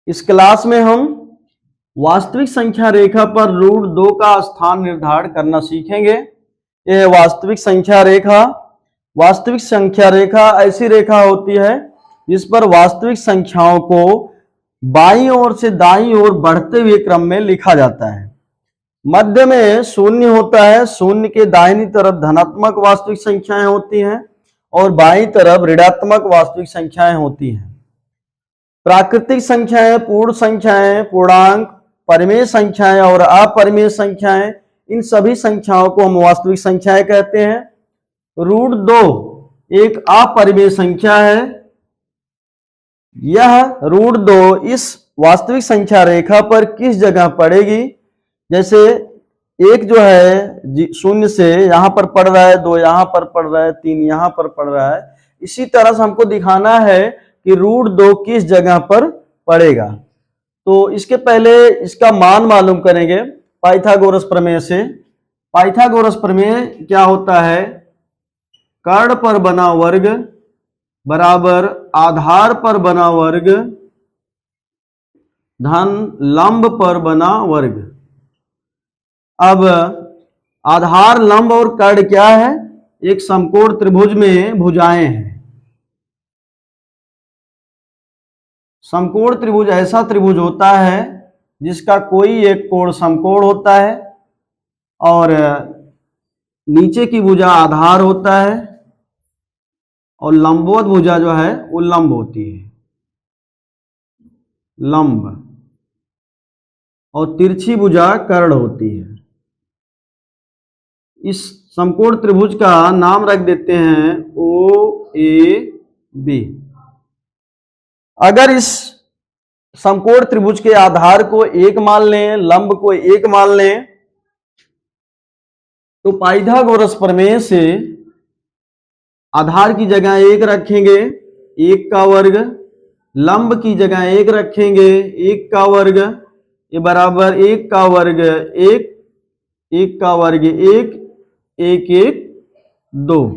इस क्लास में हम वास्तविक संख्या रेखा पर रूट 2 का स्थान निर्धारण करना सीखेंगे। यह वास्तविक संख्या रेखा। वास्तविक संख्या रेखा ऐसी रेखा होती है जिस पर वास्तविक संख्याओं को बाईं ओर से दाईं ओर बढ़ते हुए क्रम में लिखा जाता है। मध्य में शून्य होता है। शून्य के दाहिनी तरफ धनात्मक वास्तविक संख्याएं होती हैं और बाईं तरफ ऋणात्मक वास्तविक संख्याएं होती हैं। प्राकृतिक संख्याएं, पूर्ण संख्याएं, पूर्णांक, परिमेय संख्याएं और अपरिमेय संख्याएं, इन सभी संख्याओं को हम वास्तविक संख्याएं कहते हैं। रूट 2 एक अपरिमेय संख्या है। यह रूट 2 इस वास्तविक संख्या रेखा पर किस जगह पड़ेगी? जैसे एक जो है शून्य से यहां पर पड़ रहा है, 2 यहां पर पड़ रहा है, 3 यहां पर पड़ रहा है। इसी तरह से हमको दिखाना है कि रूट 2 किस जगह पर पड़ेगा। तो इसके पहले इसका मान मालूम करेंगे पाइथागोरस प्रमेय से। पाइथागोरस प्रमेय क्या होता है? कर्ण पर बना वर्ग बराबर आधार पर बना वर्ग धन लंब पर बना वर्ग। अब आधार, लंब और कर्ण क्या है? एक समकोण त्रिभुज में भुजाएं हैं। समकोण त्रिभुज ऐसा त्रिभुज होता है जिसका कोई एक कोण समकोण होता है और नीचे की भुजा आधार होता है और लंबवत भुजा जो है वो लंब होती है, लंब, और तिरछी भुजा कर्ण होती है। इस समकोण त्रिभुज का नाम रख देते हैं OAB। अगर इस समकोण त्रिभुज के आधार को 1 मान लें, लंब को 1 मान लें, तो पाइथागोरस प्रमेय से आधार की जगह 1 रखेंगे, 1 का वर्ग, लंब की जगह 1 रखेंगे, 1 का वर्ग, ये बराबर 1 का वर्ग 1, 1 का वर्ग 1, 1 1 2।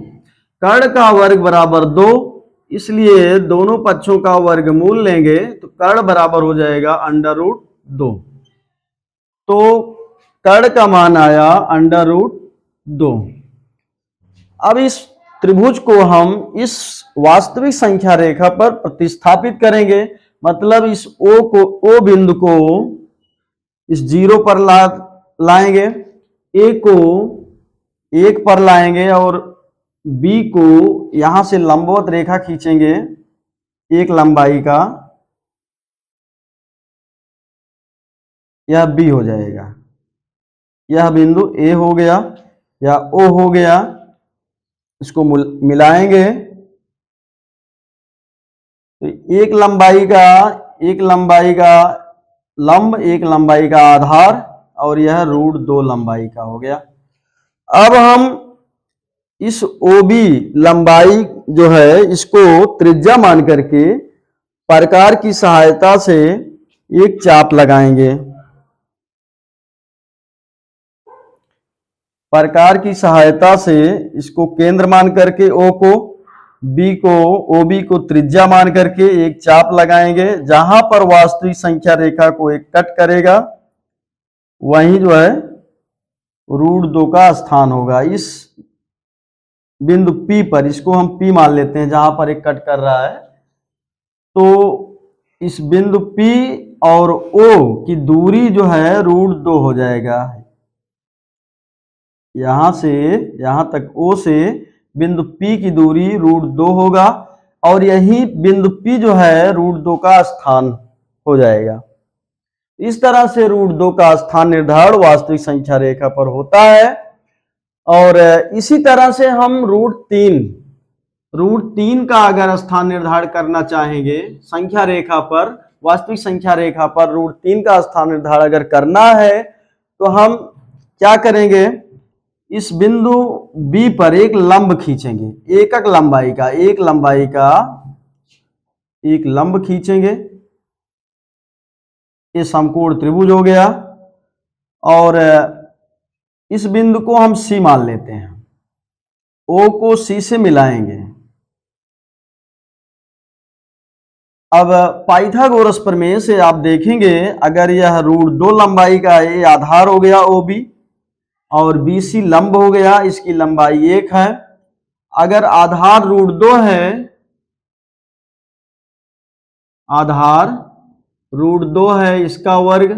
कर्ण का वर्ग बराबर 2, इसलिए दोनों पक्षों का वर्गमूल लेंगे तो कर्ण बराबर हो जाएगा √2। तो कर्ण का मान आया √2। अब इस त्रिभुज को हम इस वास्तविक संख्या रेखा पर प्रतिस्थापित करेंगे। मतलब इस O बिंदु को इस 0 पर लाएंगे, A को 1 पर लाएंगे और B को यहां से लंबवत रेखा खींचेंगे एक लंबाई का, यह B हो जाएगा। यह बिंदु A हो गया या O हो गया। इसको मिलाएंगे तो एक लंबाई का लंब, एक लंबाई का आधार और यह √2 लंबाई का हो गया। अब हम इस OB लंबाई जो है इसको त्रिज्या मान करके प्रकार की सहायता से एक चाप लगाएंगे। प्रकार की सहायता से इसको केंद्र मान करके O को, OB को त्रिज्या मान करके एक चाप लगाएंगे। जहां पर वास्तविक संख्या रेखा को एक कट करेगा वहीं जो है √2 का स्थान होगा। इस बिंदु P पर, इसको हम P मान लेते हैं जहां पर एक कट कर रहा है। तो इस बिंदु P और O की दूरी जो है √2 हो जाएगा। यहां से यहां तक O से बिंदु P की दूरी √2 होगा और यही बिंदु P जो है √2 का स्थान हो जाएगा। इस तरह से √2 का स्थान निर्धारण वास्तविक संख्या रेखा पर होता है। और इसी तरह से हम √3 का अगर स्थान निर्धारण करना चाहेंगे संख्या रेखा पर, वास्तविक संख्या रेखा पर √3 का स्थान निर्धारण अगर करना है तो हम क्या करेंगे? इस बिंदु B पर एक लंब खींचेंगे, एक लंब खींचेंगे। ये समकोण त्रिभुज हो गया और इस बिंदु को हम C मान लेते हैं। O को C से मिलाएंगे अब पाइथागोरस प्रमेय से आप देखेंगे, अगर यह √2 लंबाई का ये आधार हो गया OB और BC लंब हो गया, इसकी लंबाई 1 है। अगर आधार √2 है, आधार √2 है, इसका वर्ग,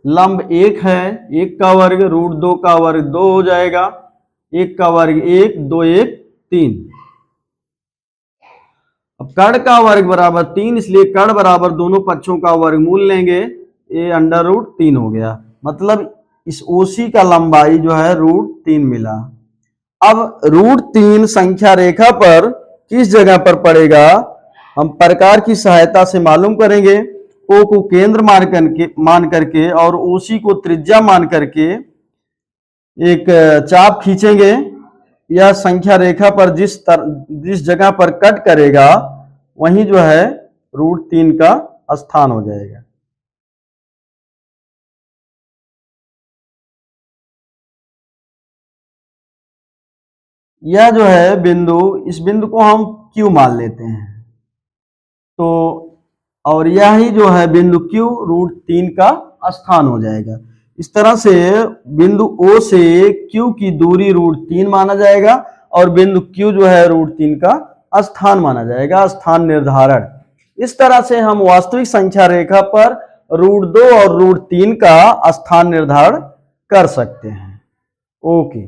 लंब 1 है, 1 का वर्ग, √2 का वर्ग 2 हो जाएगा, 1 का वर्ग 1, 2 1 3। अब कर्ण का वर्ग बराबर 3, इसलिए कर्ण बराबर दोनों पक्षों का वर्गमूल लेंगे, ये √3 हो गया। मतलब इस OC का लंबाई जो है √3 मिला। अब √3 संख्या रेखा पर किस जगह पर पड़ेगा, हम प्रकार की सहायता से मालूम करेंगे। O को केंद्र मान करके और OC को त्रिज्या मान करके एक चाप खींचेंगे। यह संख्या रेखा पर जिस जगह पर कट करेगा वहीं जो है √3 का स्थान हो जाएगा। यह जो है बिंदु, इस बिंदु को हम Q मान लेते हैं, तो और यह ही जो है बिंदु Q √3 का स्थान हो जाएगा। इस तरह से बिंदु O से Q की दूरी √3 माना जाएगा और बिंदु Q जो है √3 का स्थान माना जाएगा, स्थान निर्धारण। इस तरह से हम वास्तविक संख्या रेखा पर √2 और √3 का स्थान निर्धारण कर सकते हैं। ओके।